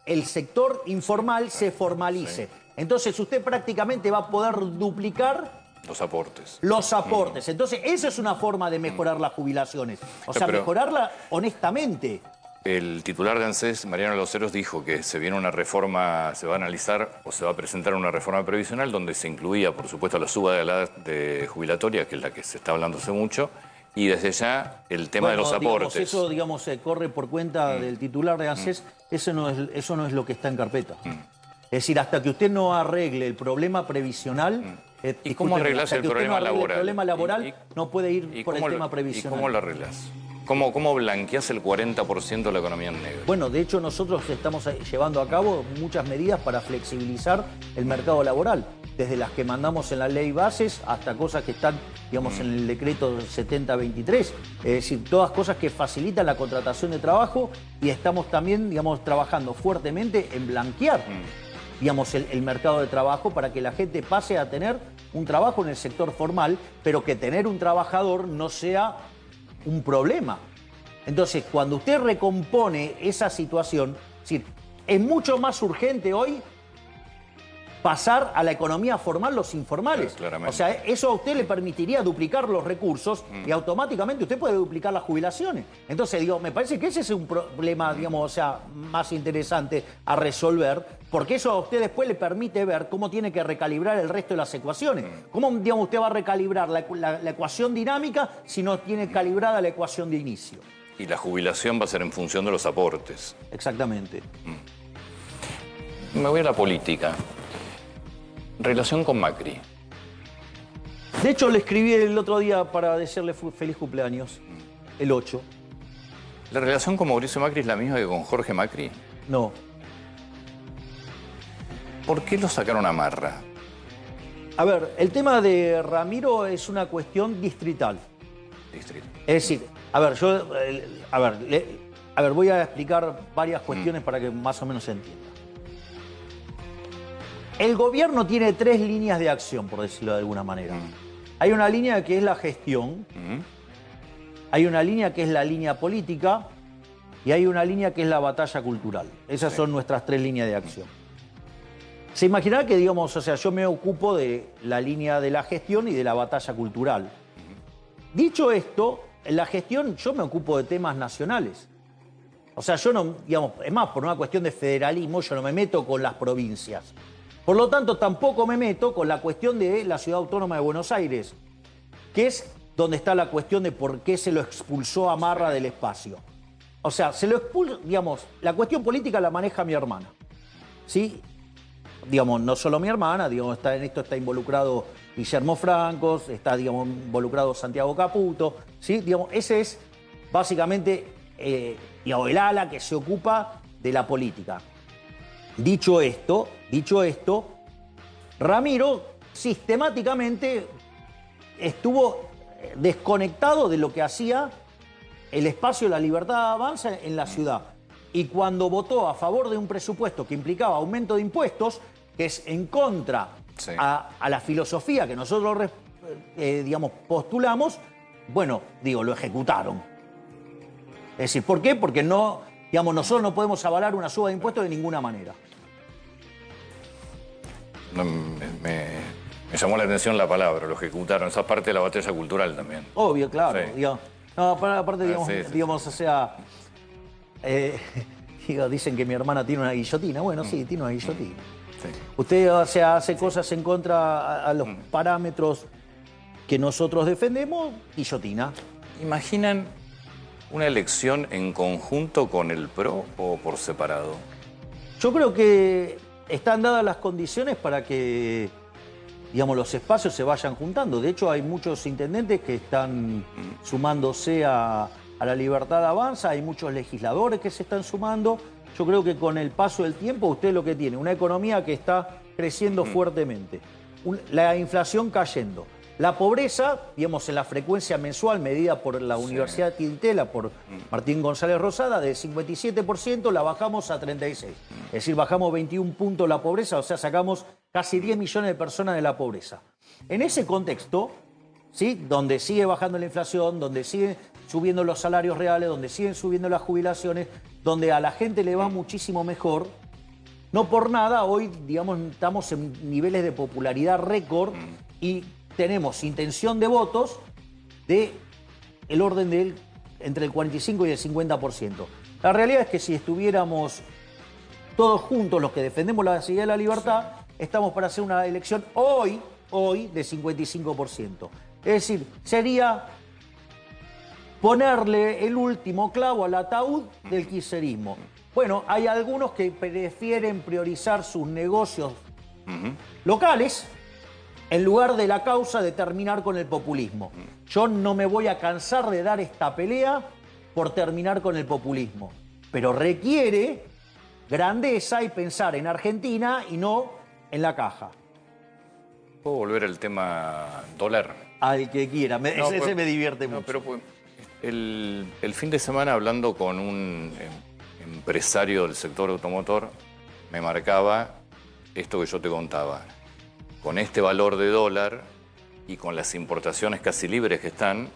el sector informal se formalice. Entonces, usted prácticamente va a poder duplicar los aportes. Los aportes. Entonces, esa es una forma de mejorar las jubilaciones. O sea, mejorarla honestamente. El titular de ANSES, Mariano Loceros, dijo que se viene una reforma, se va a analizar o se va a presentar una reforma previsional donde se incluía, por supuesto, la suba de la edad de jubilatoria, que es la que se está hablando hace mucho, y desde ya el tema de los aportes. Eso, digamos, corre por cuenta del titular de ANSES. Eso no es lo que está en carpeta. Es decir, hasta que usted no arregle el problema previsional... ¿Y cómo arreglas el problema laboral? El problema laboral no puede ir por el tema previsional. ¿Y cómo lo arreglas? ¿Cómo blanqueas el 40% de la economía en negro? Bueno, de hecho nosotros estamos llevando a cabo muchas medidas para flexibilizar el mercado laboral. Desde las que mandamos en la ley bases hasta cosas que están, digamos, en el decreto 7023. Es decir, todas cosas que facilitan la contratación de trabajo y estamos también, digamos, trabajando fuertemente en blanquear, digamos, el mercado de trabajo para que la gente pase a tener un trabajo en el sector formal, pero que tener un trabajador no sea un problema. Entonces, cuando usted recompone esa situación, es decir, es mucho más urgente hoy pasar a la economía formal los informales. Claramente. O sea, eso a usted le permitiría duplicar los recursos y automáticamente usted puede duplicar las jubilaciones. Entonces, digo, me parece que ese es un problema, digamos, o sea, más interesante a resolver, porque eso a usted después le permite ver cómo tiene que recalibrar el resto de las ecuaciones. ¿Cómo, digamos, usted va a recalibrar la ecuación dinámica si no tiene calibrada la ecuación de inicio? Y la jubilación va a ser en función de los aportes. Exactamente. Me voy a la política. Relación con Macri. De hecho, le escribí el otro día para decirle feliz cumpleaños, el 8. ¿La relación con Mauricio Macri es la misma que con Jorge Macri? No. ¿Por qué lo sacaron a Marra? A ver, el tema de Ramiro es una cuestión distrital. Distrito. Es decir, a ver, voy a explicar varias cuestiones para que más o menos se entienda. El gobierno tiene 3 líneas de acción, por decirlo de alguna manera. Hay una línea que es la gestión, hay una línea que es la línea política y hay una línea que es la batalla cultural. Esas son nuestras 3 líneas de acción. Se imaginará que, digamos, o sea, yo me ocupo de la línea de la gestión y de la batalla cultural. Dicho esto, en la gestión yo me ocupo de temas nacionales. O sea, yo no, digamos, es más, por una cuestión de federalismo, yo no me meto con las provincias. Por lo tanto, tampoco me meto con la cuestión de la Ciudad Autónoma de Buenos Aires, que es donde está la cuestión de por qué se lo expulsó a Marra del espacio. O sea, se lo expulsó, digamos, la cuestión política la maneja mi hermana. ¿Sí? Digamos, no solo mi hermana, digamos, en esto está involucrado Guillermo Francos, está, digamos, involucrado Santiago Caputo, ¿sí? Digamos, ese es básicamente, digamos, el ala que se ocupa de la política. Dicho esto, Ramiro sistemáticamente estuvo desconectado de lo que hacía el espacio de la libertad avanza en la ciudad. Y cuando votó a favor de un presupuesto que implicaba aumento de impuestos, que es en contra a la filosofía que nosotros, digamos, postulamos, bueno, digo, lo ejecutaron. Es decir, ¿por qué? Porque no, digamos, nosotros no podemos avalar una suba de impuestos de ninguna manera. Me llamó la atención la palabra, lo ejecutaron. Esa parte de la batalla cultural también. Obvio, claro. Sí. Digamos, no, aparte, digamos, Sí. digamos, o sea, dicen que mi hermana tiene una guillotina. Bueno, sí, tiene una guillotina. Sí. Usted, o sea, hace cosas en contra a los parámetros que nosotros defendemos, guillotina. ¿Imaginan una elección en conjunto con el PRO o por separado? Yo creo que están dadas las condiciones para que, digamos, los espacios se vayan juntando. De hecho, hay muchos intendentes que están sumándose a la Libertad Avanza, hay muchos legisladores que se están sumando. Yo creo que con el paso del tiempo usted lo que tiene, una economía que está creciendo fuertemente, la inflación cayendo, la pobreza, digamos, en la frecuencia mensual medida por la Universidad de Tintela, por Martín González Rosada, de 57% la bajamos a 36%. Es decir, bajamos 21 puntos la pobreza, o sea, sacamos casi 10 millones de personas de la pobreza. En ese contexto, ¿sí?, donde sigue bajando la inflación, donde siguen subiendo los salarios reales, donde siguen subiendo las jubilaciones, donde a la gente le va muchísimo mejor, no por nada hoy, digamos, estamos en niveles de popularidad récord y tenemos intención de votos de el orden del entre el 45 y el 50%. La realidad es que si estuviéramos todos juntos los que defendemos la seguridad de la libertad, estamos para hacer una elección hoy de 55%. Es decir, sería ponerle el último clavo al ataúd del kirchnerismo. Bueno, hay algunos que prefieren priorizar sus negocios locales en lugar de la causa de terminar con el populismo. Yo no me voy a cansar de dar esta pelea por terminar con el populismo, pero requiere grandeza y pensar en Argentina y no en la caja. ¿Puedo volver al tema dólar? Al que quiera, ese me divierte mucho. Pero el fin de semana hablando con un empresario del sector automotor, me marcaba esto que yo te contaba. Con este valor de dólar y con las importaciones casi libres que están,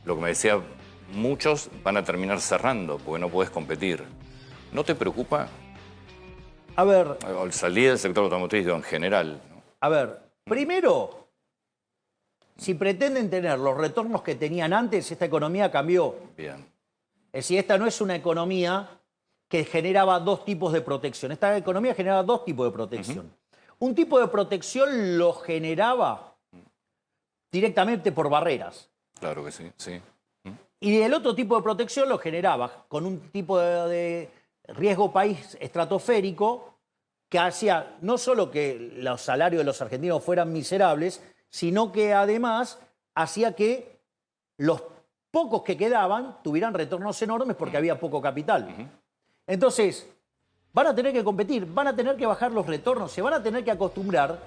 lo que me decía, muchos van a terminar cerrando porque no puedes competir. ¿No te preocupa A ver, O salida del sector automotriz en general, ¿no? a ver, primero, si pretenden tener los retornos que tenían antes, esta economía cambió. Bien. Es decir, esta no es una economía que generaba dos tipos de protección. Esta economía generaba dos tipos de protección. Un tipo de protección lo generaba directamente por barreras. Claro que sí, sí. Y el otro tipo de protección lo generaba con un tipo de riesgo país estratosférico que hacía no solo que los salarios de los argentinos fueran miserables, sino que además hacía que los pocos que quedaban tuvieran retornos enormes porque había poco capital. Entonces, van a tener que competir, van a tener que bajar los retornos, se van a tener que acostumbrar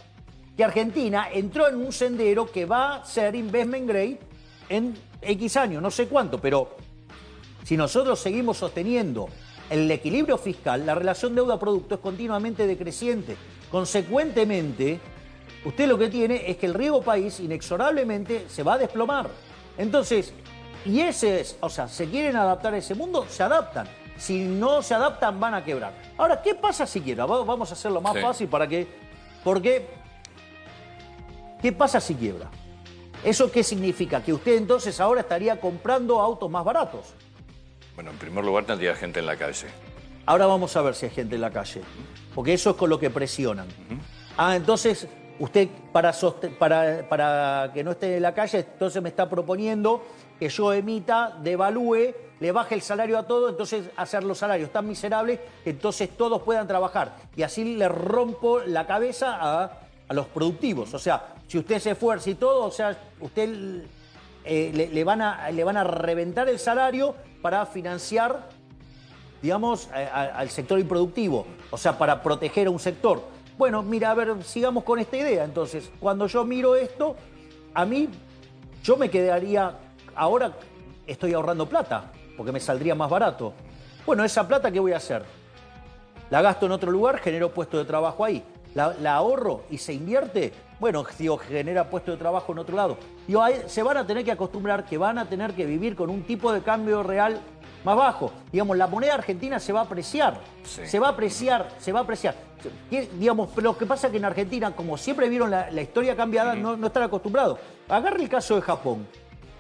que Argentina entró en un sendero que va a ser investment grade en X años, no sé cuánto, pero si nosotros seguimos sosteniendo el equilibrio fiscal, la relación deuda-producto es continuamente decreciente. Consecuentemente, usted lo que tiene es que el riesgo país inexorablemente se va a desplomar. Entonces, y ese es, o sea, ¿se quieren adaptar a ese mundo? Se adaptan. Si no se adaptan, van a quebrar. Ahora, ¿qué pasa si quiebra? Vamos a hacerlo más fácil para que... Porque, ¿qué pasa si quiebra? ¿Eso qué significa? Que usted entonces ahora estaría comprando autos más baratos. Bueno, en primer lugar tendría gente en la calle. Ahora vamos a ver si hay gente en la calle, porque eso es con lo que presionan. Entonces, usted para que no esté en la calle, entonces me está proponiendo que yo emita, devalúe, le baje el salario a todos, entonces hacer los salarios tan miserables que entonces todos puedan trabajar. Y así le rompo la cabeza a los productivos. O sea, si usted se esfuerza y todo, o sea, usted le van a reventar el salario para financiar, digamos, al sector improductivo, o sea, para proteger a un sector. Bueno, mira, a ver, sigamos con esta idea. Entonces, cuando yo miro esto, a mí, yo me quedaría, ahora estoy ahorrando plata, porque me saldría más barato. Bueno, esa plata, ¿qué voy a hacer? La gasto en otro lugar, genero puesto de trabajo ahí. La ahorro y se invierte, bueno, digo, genera puesto de trabajo en otro lado. Digo, ahí se van a tener que acostumbrar que van a tener que vivir con un tipo de cambio real más bajo. Digamos, la moneda argentina se va a apreciar, se va a apreciar. Digamos, pero lo que pasa es que en Argentina, como siempre vieron la historia cambiada, no están acostumbrados. Agarre el caso de Japón.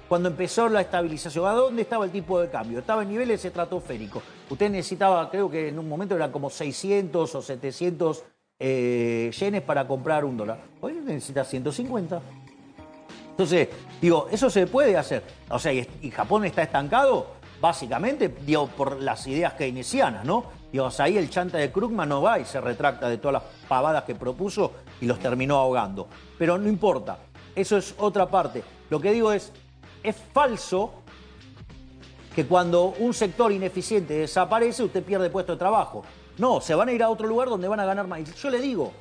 Cuando empezó la estabilización, ¿a dónde estaba el tipo de cambio? Estaba en niveles estratosféricos. Usted necesitaba, creo que en un momento eran como 600 o 700 yenes para comprar un dólar. Hoy necesita 150. Entonces, digo, eso se puede hacer. O sea, y Japón está estancado, básicamente, digo, por las ideas keynesianas, ¿no? Digo, o sea, ahí el chanta de Krugman no va y se retracta de todas las pavadas que propuso y los terminó ahogando. Pero no importa, eso es otra parte. Lo que digo es falso que cuando un sector ineficiente desaparece, usted pierde puesto de trabajo. No, se van a ir a otro lugar donde van a ganar más. Y yo le digo,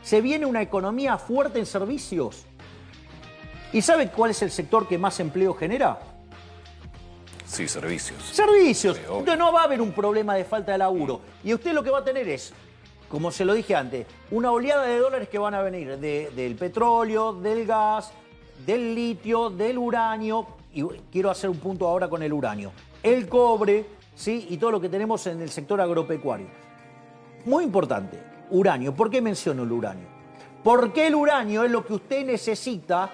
se viene una economía fuerte en servicios. ¿Y sabe cuál es el sector que más empleo genera? Sí, servicios. Servicios. Sí, Entonces no va a haber un problema de falta de laburo. Y usted lo que va a tener es, como se lo dije antes, una oleada de dólares que van a venir del petróleo, del gas, del litio, del uranio. Y quiero hacer un punto ahora con el uranio. El cobre, ¿sí? Y todo lo que tenemos en el sector agropecuario. Muy importante, uranio. ¿Por qué menciono el uranio? Porque el uranio es lo que usted necesita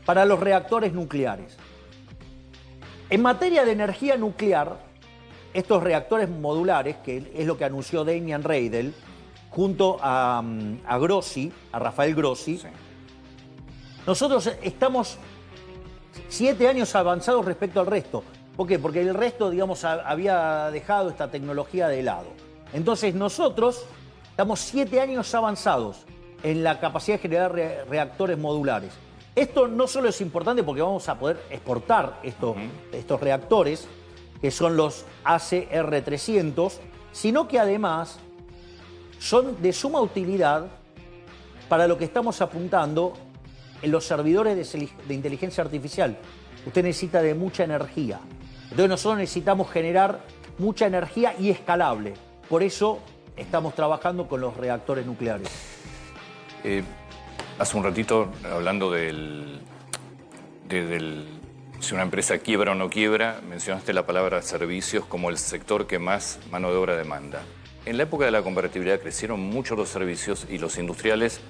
para los reactores nucleares. En materia de energía nuclear, estos reactores modulares, que es lo que anunció Damian Reidel, junto a Grossi, a Rafael Grossi, sí. Nosotros estamos 7 años avanzados respecto al resto. ¿Por qué? Porque el resto, digamos, había dejado esta tecnología de lado. Entonces nosotros estamos 7 años avanzados en la capacidad de generar reactores modulares. Esto no solo es importante porque vamos a poder exportar estos reactores, que son los ACR300, sino que además son de suma utilidad para lo que estamos apuntando en los servidores de inteligencia artificial. Usted necesita de mucha energía. Entonces nosotros necesitamos generar mucha energía y escalable. Por eso estamos trabajando con los reactores nucleares. Hace un ratito, hablando si una empresa quiebra o no quiebra, mencionaste la palabra servicios como el sector que más mano de obra demanda. En la época de la convertibilidad crecieron mucho los servicios y los industriales,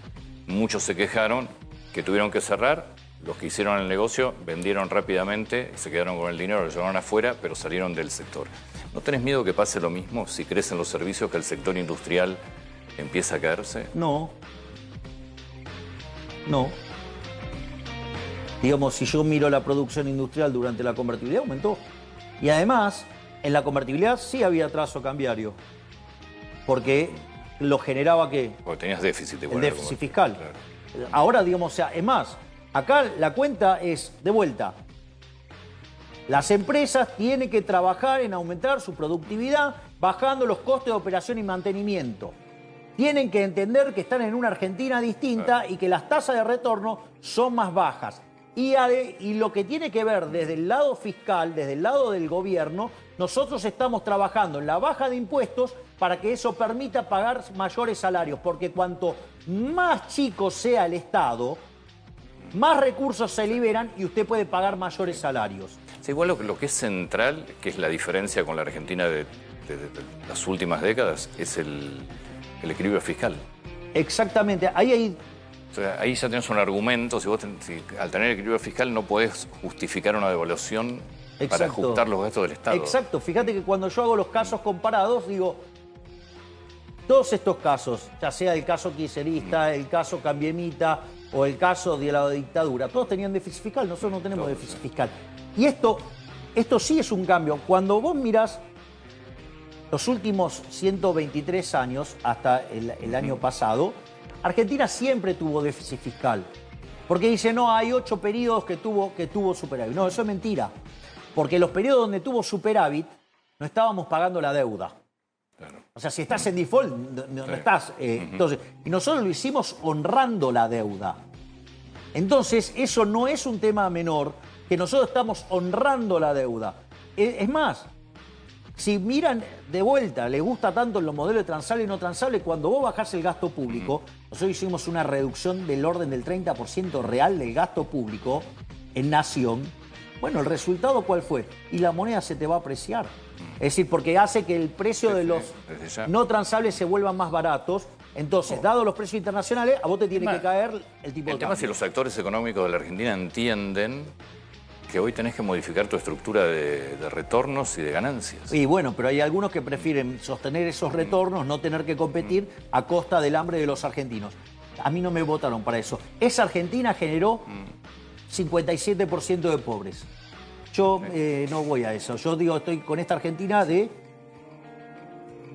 muchos se quejaron que tuvieron que cerrar. Los que hicieron el negocio vendieron rápidamente, se quedaron con el dinero, lo llevaron afuera, pero salieron del sector. ¿No tenés miedo que pase lo mismo si crecen los servicios, que el sector industrial empieza a caerse? No. No. Digamos, si yo miro la producción industrial durante la convertibilidad, aumentó. Y además, en la convertibilidad sí había atraso cambiario. Porque lo generaba ¿qué? Porque tenías déficit. El déficit fiscal. Claro. Ahora, digamos, o sea, es más, acá la cuenta es, de vuelta, las empresas tienen que trabajar en aumentar su productividad bajando los costes de operación y mantenimiento. Tienen que entender que están en una Argentina distinta y que las tasas de retorno son más bajas. Y lo que tiene que ver desde el lado fiscal, desde el lado del gobierno, nosotros estamos trabajando en la baja de impuestos para que eso permita pagar mayores salarios, porque cuanto más chico sea el Estado, más recursos se liberan y usted puede pagar mayores salarios. Sí, igual lo que es central, que es la diferencia con la Argentina de las últimas décadas, es el equilibrio fiscal. Exactamente, ahí o sea, ahí ya tenés un argumento, si al tener equilibrio fiscal no podés justificar una devaluación para ajustar los gastos del Estado. Exacto, fíjate que cuando yo hago los casos comparados, digo, todos estos casos, ya sea el caso kirchnerista, el caso cambiemita o el caso de la dictadura, todos tenían déficit fiscal, nosotros no tenemos déficit fiscal. Y esto sí es un cambio. Cuando vos mirás los últimos 123 años, hasta el año pasado, Argentina siempre tuvo déficit fiscal. Porque dice, no, hay 8 periodos que tuvo superávit. No, eso es mentira. Porque los periodos donde tuvo superávit, no estábamos pagando la deuda. Claro. O sea, si estás en default, no estás. Entonces, y nosotros lo hicimos honrando la deuda. Entonces, eso no es un tema menor, que nosotros estamos honrando la deuda. Es más, si miran de vuelta, les gusta tanto los modelos de transable y no transable, cuando vos bajás el gasto público, nosotros hicimos una reducción del orden del 30% real del gasto público en nación. Bueno, ¿el resultado cuál fue? Y la moneda se te va a apreciar. Es decir, porque hace que el precio de los no transables se vuelvan más baratos. Entonces, dados los precios internacionales, a vos te tiene que caer el tipo de cambio. El tema es si los actores económicos de la Argentina entienden que hoy tenés que modificar tu estructura de retornos y de ganancias. Y bueno, pero hay algunos que prefieren sostener esos retornos, no tener que competir a costa del hambre de los argentinos. A mí no me votaron para eso. Esa Argentina generó 57% de pobres. Yo no voy a eso. Yo digo, estoy con esta Argentina de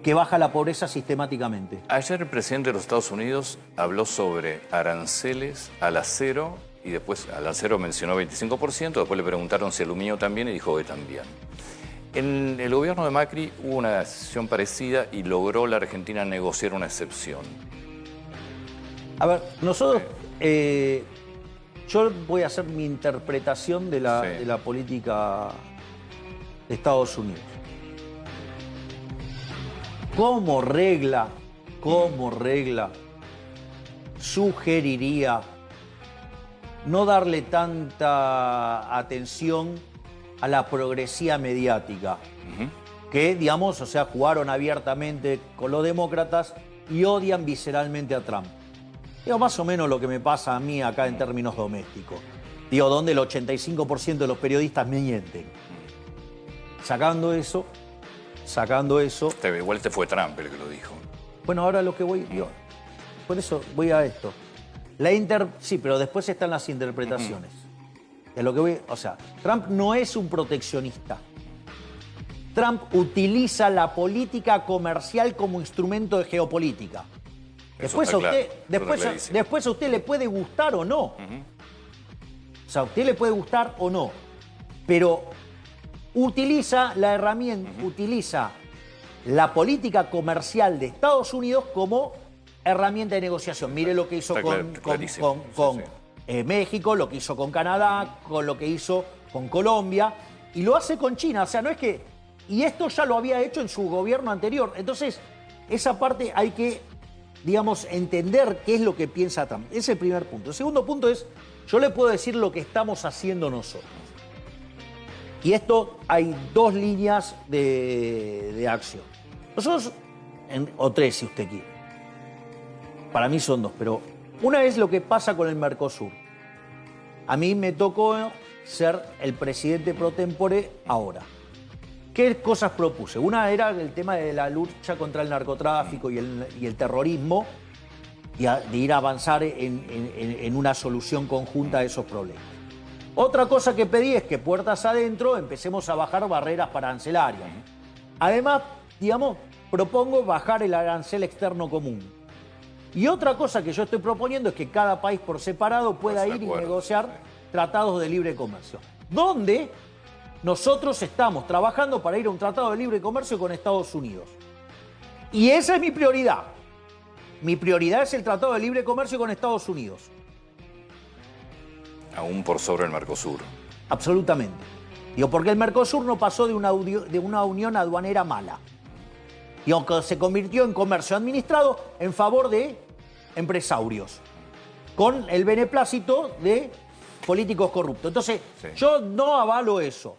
que baja la pobreza sistemáticamente. Ayer el presidente de los Estados Unidos habló sobre aranceles al acero y después al acero mencionó 25%, después le preguntaron si aluminio también y dijo que también. En el gobierno de Macri hubo una decisión parecida y logró la Argentina negociar una excepción. A ver, nosotros, yo voy a hacer mi interpretación de la política de Estados Unidos. Como regla, sugeriría no darle tanta atención a la progresía mediática, que, digamos, o sea, jugaron abiertamente con los demócratas y odian visceralmente a Trump. Digo, más o menos lo que me pasa a mí acá en términos domésticos. Digo, donde el 85% de los periodistas me mienten. Sacando eso... Igual te fue Trump el que lo dijo. Bueno, ahora lo que voy... por eso voy a esto. Sí, pero después están las interpretaciones. De lo que voy, o sea, Trump no es un proteccionista. Trump utiliza la política comercial como instrumento de geopolítica. Después a usted le puede gustar o no. O sea, a usted le puede gustar o no. Pero utiliza la herramienta, utiliza la política comercial de Estados Unidos como herramienta de negociación. Mire lo que hizo con México, lo que hizo con Canadá, con lo que hizo con Colombia, y lo hace con China. O sea, no es que... Y esto ya lo había hecho en su gobierno anterior. Entonces, esa parte hay que, digamos, entender qué es lo que piensa Trump. Ese es el primer punto. El segundo punto es, yo le puedo decir lo que estamos haciendo nosotros. Y esto hay dos líneas de acción. Nosotros o tres si usted quiere. Para mí son dos, pero una es lo que pasa con el Mercosur. A mí me tocó ser el presidente pro tempore ahora. ¿Qué cosas propuse? Una era el tema de la lucha contra el narcotráfico y el terrorismo, y de ir a avanzar en una solución conjunta a esos problemas. Otra cosa que pedí es que puertas adentro empecemos a bajar barreras arancelarias. Además, digamos, propongo bajar el arancel externo común. Y otra cosa que yo estoy proponiendo es que cada país por separado pueda ir y negociar tratados de libre comercio. Donde nosotros estamos trabajando para ir a un tratado de libre comercio con Estados Unidos. Y esa es mi prioridad. Mi prioridad es el tratado de libre comercio con Estados Unidos. Aún por sobre el Mercosur. Absolutamente. Digo, porque el Mercosur no pasó de una unión aduanera mala. Y aunque se convirtió en comercio administrado en favor de empresarios, con el beneplácito de políticos corruptos. Entonces, sí, yo no avalo eso.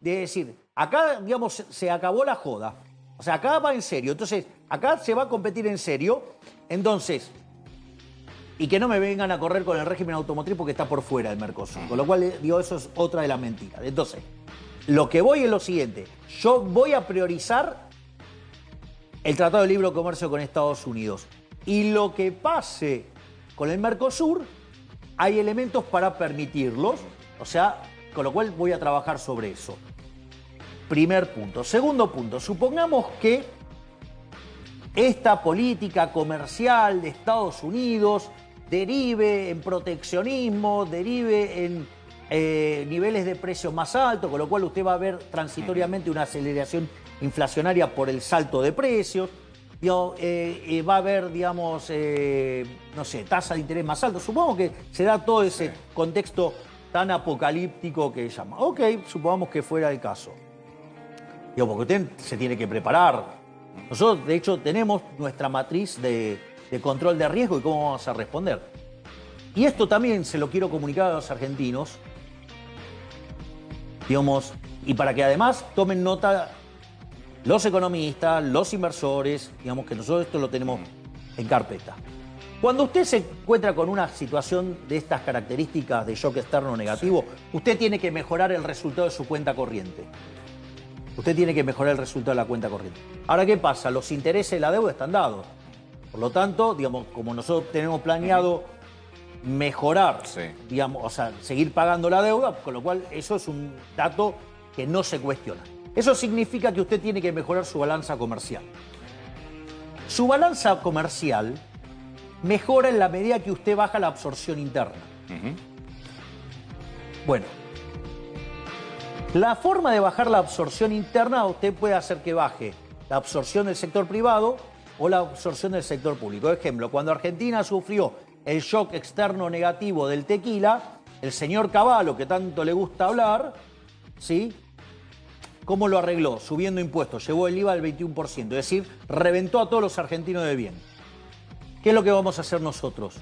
De decir, acá, digamos, se acabó la joda. O sea, acá va en serio. Entonces, acá se va a competir en serio. Entonces, y que no me vengan a correr con el régimen automotriz porque está por fuera del Mercosur. Con lo cual, digo, eso es otra de las mentiras. Entonces, lo que voy es lo siguiente. Yo voy a priorizar el Tratado de Libre Comercio con Estados Unidos. Y lo que pase con el Mercosur, hay elementos para permitirlos. O sea, con lo cual voy a trabajar sobre eso. Primer punto. Segundo punto. Supongamos que esta política comercial de Estados Unidos derive en proteccionismo, derive en niveles de precios más altos, con lo cual usted va a ver transitoriamente una aceleración inflacionaria por el salto de precios. Va a haber, digamos, no sé, tasa de interés más alta. Supongo que se da todo ese contexto tan apocalíptico que llama. Ok, supongamos que fuera el caso. Digo, porque usted se tiene que preparar. Nosotros, de hecho, tenemos nuestra matriz de control de riesgo y cómo vamos a responder. Y esto también se lo quiero comunicar a los argentinos, digamos, y para que además tomen nota los economistas, los inversores, digamos que nosotros esto lo tenemos en carpeta. Cuando usted se encuentra con una situación de estas características de shock externo negativo, usted tiene que mejorar el resultado de su cuenta corriente. Usted tiene que mejorar el resultado de la cuenta corriente. Ahora, ¿qué pasa? Los intereses de la deuda están dados. Por lo tanto, digamos, como nosotros tenemos planeado mejorar, digamos, o sea, seguir pagando la deuda, con lo cual eso es un dato que no se cuestiona. Eso significa que usted tiene que mejorar su balanza comercial. Su balanza comercial mejora en la medida que usted baja la absorción interna. Bueno, la forma de bajar la absorción interna, usted puede hacer que baje la absorción del sector privado o la absorción del sector público. Por ejemplo, cuando Argentina sufrió el shock externo negativo del tequila, el señor Cavallo, que tanto le gusta hablar, ¿sí?, ¿cómo lo arregló? Subiendo impuestos, llevó el IVA al 21%, es decir, reventó a todos los argentinos de bien. ¿Qué es lo que vamos a hacer nosotros?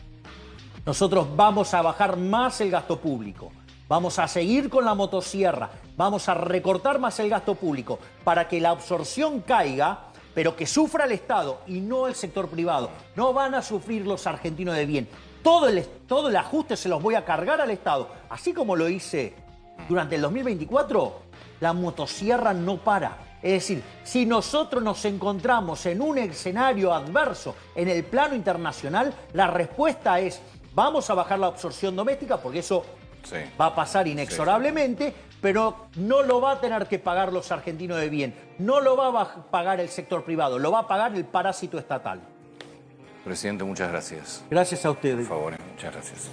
Nosotros vamos a bajar más el gasto público, vamos a seguir con la motosierra, vamos a recortar más el gasto público para que la absorción caiga, pero que sufra el Estado y no el sector privado. No van a sufrir los argentinos de bien. Todo el ajuste se los voy a cargar al Estado. Así como lo hice durante el 2024, la motosierra no para. Es decir, si nosotros nos encontramos en un escenario adverso en el plano internacional, la respuesta es: vamos a bajar la absorción doméstica, porque eso va a pasar inexorablemente, pero no lo va a tener que pagar los argentinos de bien, no lo va a pagar el sector privado, lo va a pagar el parásito estatal. Presidente, muchas gracias. Gracias a ustedes. Por favor, muchas gracias.